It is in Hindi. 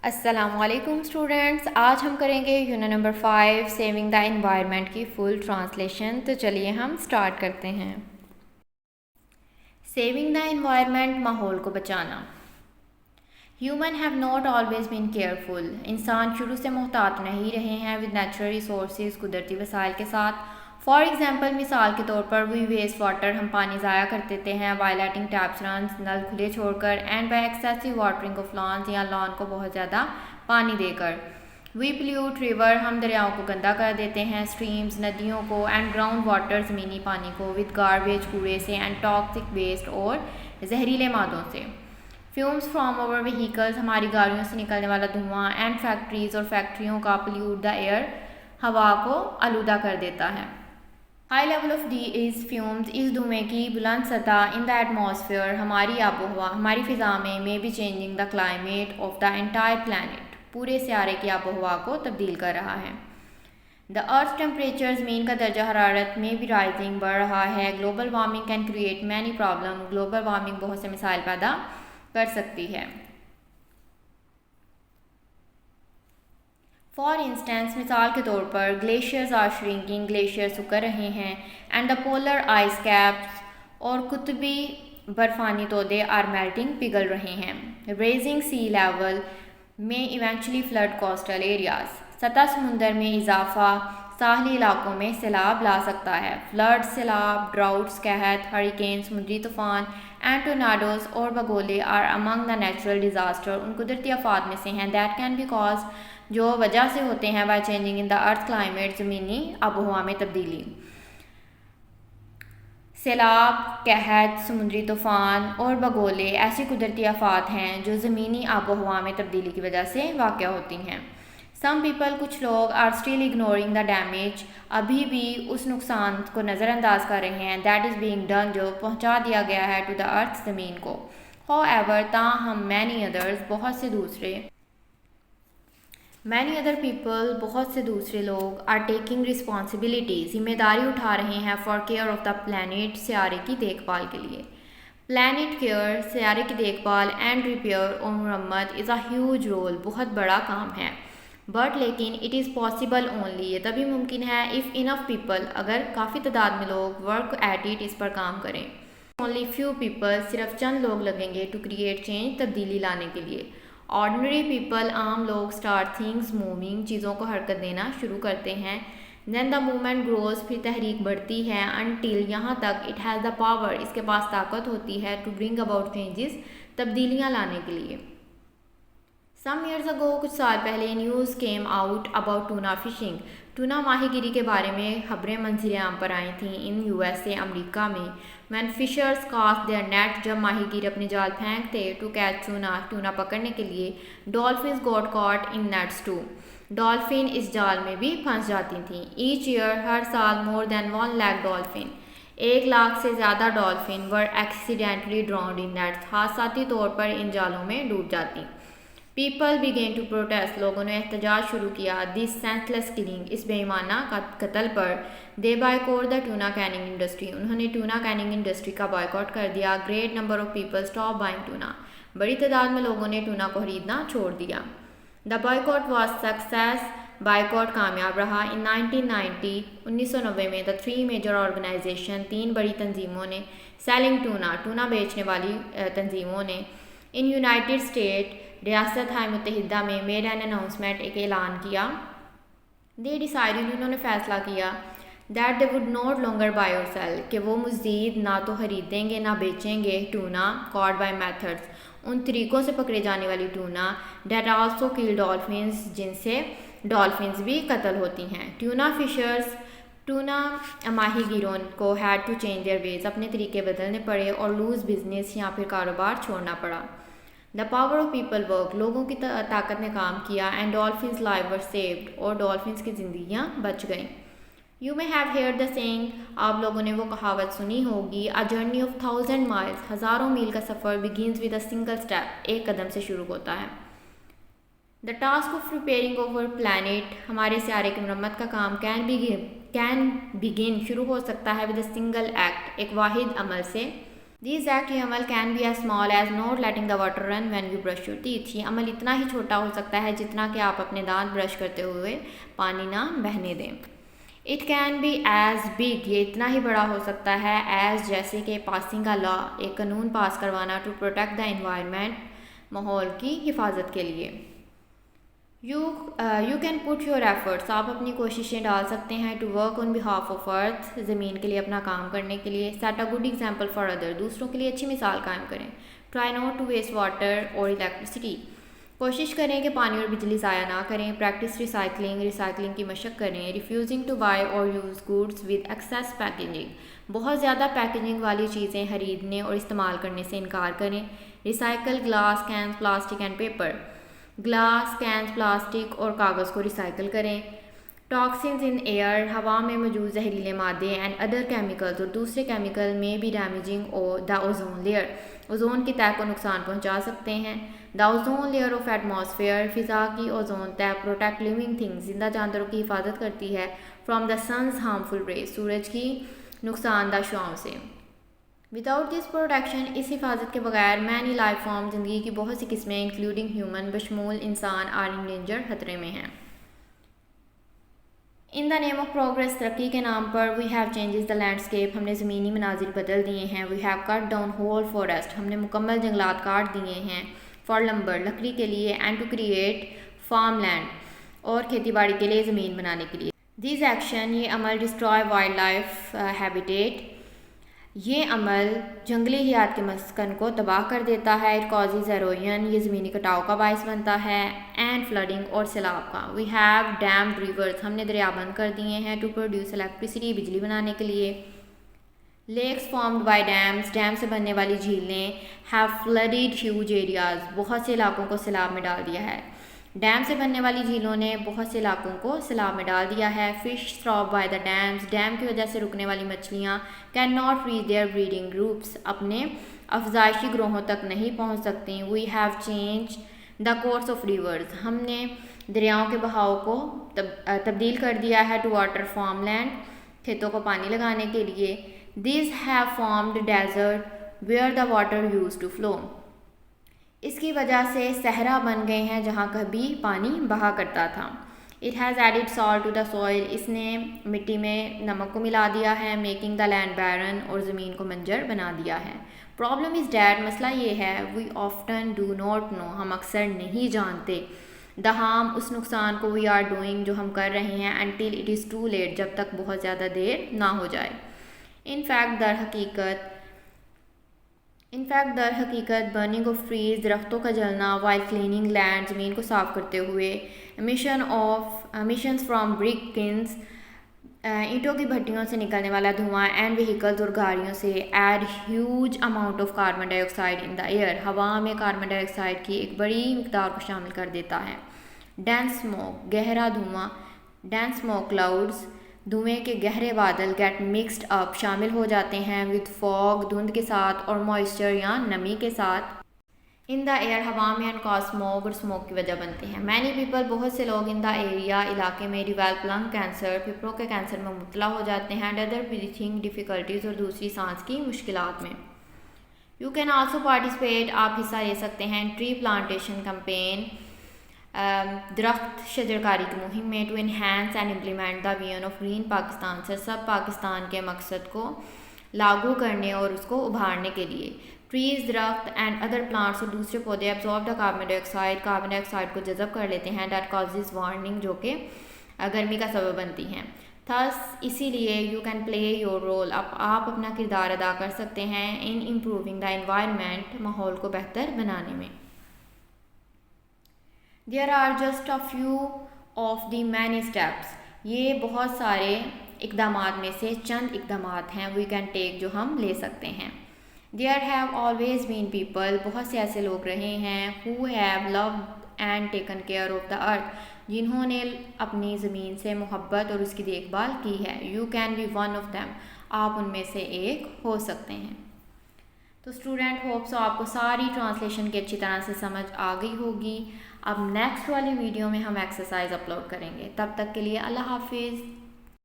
अस्सलामुअलैकुम स्टूडेंट्स, आज हम करेंगे unit number 5 saving the environment की फुल ट्रांसलेशन। तो चलिए हम स्टार्ट करते हैं। सेविंग द एनवायरनमेंट, माहौल को बचाना। Human have not always been careful. इंसान शुरू से मोहतात नहीं रहे हैं विद नेचुरल रिसोर्सेज, कुदरती वसाइल के साथ। फॉर एग्जाम्पल, मिसाल के तौर पर वी वेस्ट वाटर, हम पानी ज़ाया कर देते हैं, वायलेटिंग टैप्स रन्स, नल खुले छोड़कर, and by excessive watering of lawns, या लॉन को बहुत ज़्यादा पानी देकर। वी पोल्यूट रिवर, हम दरियाओं को गंदा कर देते हैं, स्ट्रीम्स नदियों को, एंड ग्राउंड वाटर ज़मीनी पानी को, विद गार्बेज कूड़े से, एंड टॉक्सिक वेस्ट और जहरीले मादों से। फ्यूम्स फ्रॉम आवर व्हीकल्स, हमारी गाड़ियों से निकलने वाला धुआं, एंड फैक्ट्रीज और फैक्ट्रियों का पोल्यूट द एयर, हवा को आलूदा कर देता है। High level of these fumes, इस धुएं की बुलंद सतह इन द एटमॉस्फेयर, हमारी आबोहवा, हमारी फ़िज़ा में may be changing the climate of the entire planet, पूरे सियारे की आबोहवा को तब्दील कर रहा है। द अर्थ टेम्परेचर, ज़मीन का दर्जा हरारत में भी राइजिंग बढ़ रहा है। Global warming can create many problem, global warming बहुत से मिसाइल पैदा कर सकती है। फॉर इंस्टेंस, मिसाल के तौर पर, ग्लेशियर्स आर श्रिंकिंग, ग्लेशियर सुकर रहे हैं, and the polar ice caps, और कुतबी बर्फानी तोदे आर मेल्टिंग, पिघल रहे हैं। रेजिंग सी लेवल में इवेंचुअली फ्लड कोस्टल एरियाज, सतह समुंदर में इजाफा साहली इलाकों में सैलाब ला सकता है। फ्लड, सैलाब, ड्राउट्स, कहत, हरिकेन, समुद्री तूफान, एंड टोर्नाडोज और बगोले are among the natural disaster, उन कुदरती आफात में से हैं दैट कैन बी कॉज, जो वजह से होते हैं by changing in the earth climate, ज़मीनी आबोहवा में तब्दीली। सैलाब, कहत, समुद्री तूफ़ान और बगोले ऐसी कुदरती आफात हैं जो ज़मीनी आबोहवा में तब्दीली की वजह से वाक़या होती हैं। सम पीपल, कुछ लोग, are still ignoring the damage, अभी भी उस नुकसान को नज़रअंदाज कर रहे हैं, दैट इज़ बीइंग डन, जो पहुंचा दिया गया है, टू द अर्थ, ज़मीन को। हाउएवर, ताहम, मैनी अदर्स, बहुत से दूसरे, मैनी अदर पीपल, बहुत से दूसरे लोग, आर टेकिंग रिस्पॉन्सिबिलिटी, जिम्मेदारी उठा रहे हैं, for care of the planet, सियारे की देखभाल के लिए। प्लानट केयर, सियारे की देखभाल, एंड रिपेयर और मरम्मत इज़ अ ह्यूज रोल, बहुत बड़ा काम है। बट लेकिन इट इज़ पॉसिबल ओनली, ये तभी मुमकिन है, इफ़ इनफ पीपल, अगर काफ़ी तादाद में लोग, वर्क एट इट, इस पर काम करें। ओनली फ्यू पीपल, सिर्फ चंद लोग लगेंगे, टू क्रिएट चेंज, तब्दीली लाने के लिए। ऑर्डनरी पीपल, आम लोग, स्टार्ट थिंग्स मूविंग, चीज़ों को हरकत देना शुरू करते हैं। देन द मूवमेंट ग्रोज, फिर तहरीक बढ़ती है, अनटिल, यहाँ तक, इट हैज़ द पावर, इसके पास ताकत होती है, टू ब्रिंग अबाउट चेंजेस, तब्दीलियाँ लाने के लिए। सम ईयर्स अगो, कुछ साल पहले, news came out about tuna fishing, tuna माहीगिरी के बारे में खबरें मंजिल आम पर आई थीं इन यूएसए, अमरीका में। When fishers cast their net, जब माहीगीर अपने जाल फेंकते, टू कैच टूना, टूना पकड़ने के लिए, dolphins got caught in nets too, dolphin इस जाल में भी फंस जाती थीं। ईच ईयर, हर साल, more than 1 lakh dolphin, 1 lakh से ज़्यादा dolphin, were accidentally drowned in nets, हादसाती तौर पर इन जालों में डूब जाती। पीपल बिगेन टू प्रोटेस्ट, लोगों ने एहतजाज शुरू किया, दिस सेंसलेस किलिंग, इस बेईमाना कत्ल पर। They boycott the tuna canning industry, उन्होंने टूना कैनिंग इंडस्ट्री का बायकॉट कर दिया। Great number of people stop buying tuna, बड़ी तादाद में लोगों ने टूना को खरीदना छोड़ दिया। The boycott was success, boycott कामयाब रहा। इन 1990 में, द 3 मेजर ऑर्गेनाइजेशन, 3 बड़ी तंजीमों ने, सेलिंग टूना, टूना बेचने वाली तंजीमों ने, इन यूनाइटेड स्टेट, रियासत हाय मुत्तहिदा में, मेड एन अनाउंसमेंट, एक ऐलान किया। दे डिसाइडेड, उन्होंने फ़ैसला किया, that they would not longer buy और सेल, कि वो मज़ीद ना तो ख़रीदेंगे ना बेचेंगे टूना कॉट बाय मेथड्स, उन तरीक़ों से पकड़े जाने वाली tuna, that also kill dolphins, जिनसे डॉल्फिन्स भी कत्ल होती हैं। टूना फिशर्स, टूना माहीगीरों को had to change their ways, अपने तरीके बदलने पड़े, और लूज़ बिजनेस, या फिर कारोबार छोड़ना पड़ा। The power of people work, लोगों की ताकत ने काम किया, and dolphins live were saved, और डॉल्फिन्स की ज़िंदगियाँ बच गईं। You may have hear the saying, आप लोगों ने वो कहावत सुनी होगी, अ जर्नी ऑफ 1000 माइल्स, हज़ारों मील का सफ़र, begins with a single step, एक कदम से शुरू होता है। The task of preparing our planet, हमारे सियारे की मरम्मत का काम, कैन बिगिन, शुरू हो सकता है, विद अ सिंगल एक्ट, एक वाहिद अमल से। दिस एक्ट ये अमल can be as small as not letting the water run when you brush your teeth. ये अमल इतना ही छोटा हो सकता है जितना कि आप अपने दांत ब्रश करते हुए पानी ना बहने दें। It can be as big, ये इतना ही बड़ा हो सकता है एज जैसे कि पासिंग अ लॉ, एक कानून पास करवाना, टू प्रोटेक्ट द एनवायरनमेंट, माहौल की हिफाजत के लिए। You can put your efforts, आप अपनी कोशिशें डाल सकते हैं, to work on behalf of earth, ज़मीन के लिए अपना काम करने के लिए। Set a good example for other, दूसरों के लिए अच्छी मिसाल कायम करें। Try not to waste water और इलेक्ट्रिसिटी, कोशिश करें कि पानी और बिजली ज़ाया ना करें। प्रैक्टिस रिसाइकलिंग, रिसाइकलिंग की मशक करें। रिफ्यूजिंग टू बाय और use goods with excess packaging, बहुत ज़्यादा पैकेजिंग वाली चीज़ें खरीदने और इस्तेमाल करने से इनकार करें। Recycle glass, cans, plastic and paper, glass, cans, plastic और कागज़ को रिसाइकल करें। टॉक्सिन्स इन एयर, हवा में मौजूद जहरीले मादे एंड अदर केमिकल्स और दूसरे केमिकल में भी damaging the ozone layer, ozone की तह को नुकसान पहुंचा सकते हैं। The ozone layer of atmosphere, फ़िज़ा की ओजोन तह प्रोटेक्ट लिविंग थिंग्स, जिंदा जानवरों की हिफाजत करती है, from the sun's harmful rays, सूरज की नुकसानदा शुआओं से। विदाउट दिस प्रोटेक्शन, इस हिफाजत के बगैर, मैनी लाइफ फॉर्म, ज़िंदगी की बहुत सी किस्में इंक्लूडिंग ह्यूमन, बशमूल इंसान, आर इन डेंजर, खतरे में हैं। In the name of progress, तरक्की के नाम पर, we have changes the landscape, हमने ज़मीनी मनाजिर बदल दिए हैं। We have cut down whole forest, हमने मुकम्मल जंगलात काट दिए हैं। फॉर लंबर, लकड़ी के लिए। And to create farm land, और खेती बाड़ी के लिए ज़मीन बनाने के लिए। दिस एक्शन, ये अमल, डिस्ट्रॉय वाइल्ड लाइफ हैबिटेट, ये अमल जंगली हयात के मस्कन को तबाह कर देता है। इट कॉजेज एरोजन, ये ज़मीनी कटाव का बायस बनता है। एंड फ्लडिंग, और सैलाब का। वी हैव डैम्ड रिवर्स, हमने दरिया बंद कर दिए हैं। टू प्रोड्यूस इलेक्ट्रिसिटी, बिजली बनाने के लिए। Lakes formed by dams, dam से बनने वाली झीलें, हैव फ्लडेड ह्यूज एरियाज, बहुत से इलाकों को सैलाब में डाल दिया है। डैम से बनने वाली झीलों ने बहुत से इलाकों को सैलाब में डाल दिया है। Fish throw by the dams, dam की वजह से रुकने वाली मछलियाँ, can not reach their breeding groups, अपने अफजाइशी ग्रोहों तक नहीं पहुँच सकती। We have change the course of rivers, हमने दरियाओं के बहाव को तब्दील कर दिया है। टू वाटर फार्म लैंड, खेतों को पानी लगाने के लिए। This have formed desert where the water use to flow, इसकी वजह से सहरा बन गए हैं जहाँ कभी पानी बहा करता था। It has added salt to the soil, इसने मिट्टी में नमक को मिला दिया है। मेकिंग द लैंड बैरन, और ज़मीन को मंजर बना दिया है। प्रॉब्लम इज़ डैट, मसला ये है, we often do not know, हम अक्सर नहीं जानते। द हार्म, उस नुकसान को, वी आर डूइंग, जो हम कर रहे हैं। Until it is too late, जब तक बहुत ज़्यादा देर ना हो जाए। इनफैक्ट दर हकीकत बर्निंग ऑफ ट्रीज, दरख्तों का जलना, वाइल क्लीनिंग लैंड, ज़मीन को साफ़ करते हुए। एमिशंस फ्राम ब्रिक किन्स, ईंटों की भट्टियों से निकलने वाला धुआं। एंड व्हीकल्स, और गाड़ियों से। Add huge amount of carbon dioxide in the air, हवा में कार्बन डाइऑक्साइड की एक बड़ी मिकदार को शामिल कर देता है। डेंस स्मोक, गहरा धुआं। डेंस स्मोक क्लाउड्स, धुएं के गहरे बादल। गेट मिक्सड अप, शामिल हो जाते हैं। विद फॉग, धुंध के साथ, और मॉइस्चर या नमी के साथ। इन द एयर, हवा में। एंड कॉज स्मोक, और स्मोक की वजह बनते हैं। मैनी पीपल, बहुत से लोग। इन द एरिया, इलाके में। डिवेल्प लंग कैंसर, फेफड़ों के कैंसर में मुब्तला हो जाते हैं। एंड अदर ब्रीथिंग डिफ़िकल्टीज़, और दूसरी सांस की मुश्किलात में। यू कैन आल्सो पार्टिसिपेट, आप हिस्सा ले सकते हैं। ट्री प्लांटेशन कैंपेन, दरख्त शजरकारी की मुहिम में। To enhance and implement the vision of green Pakistan, सरसब पाकिस्तान के मकसद को लागू करने और उसको उभारने के लिए। ट्रीज, दरख्त एंड अदर प्लांट्स, और दूसरे पौधे, एब्जॉर्ब द कार्बन डाइऑक्साइड को जज़ब कर लेते हैं। डैट कॉजेज वार्मिंग, जो कि गर्मी का सबब बनती हैं। थस, इसीलिए, you can play your role, अब आप अपना किरदार अदा कर सकते हैं। इन इम्प्रूविंग द एनवायरनमेंट, माहौल को बेहतर बनाने में। There are just a few of the many steps, ये बहुत सारे इकदामात में से चंद इकदामात हैं। वी कैन टेक, जो हम ले सकते हैं। There have always been people, बहुत से ऐसे लोग रहे हैं। Who have loved and taken care of the earth, जिन्होंने अपनी ज़मीन से मोहब्बत और उसकी देखभाल की है। You can be one of them, आप उनमें से एक हो सकते हैं। तो स्टूडेंट, होप सो आपको सारी ट्रांसलेशन की अच्छी तरह से समझ आ गई होगी। अब नेक्स्ट वाली वीडियो में हम एक्सरसाइज अपलोड करेंगे। तब तक के लिए अल्लाह हाफिज़।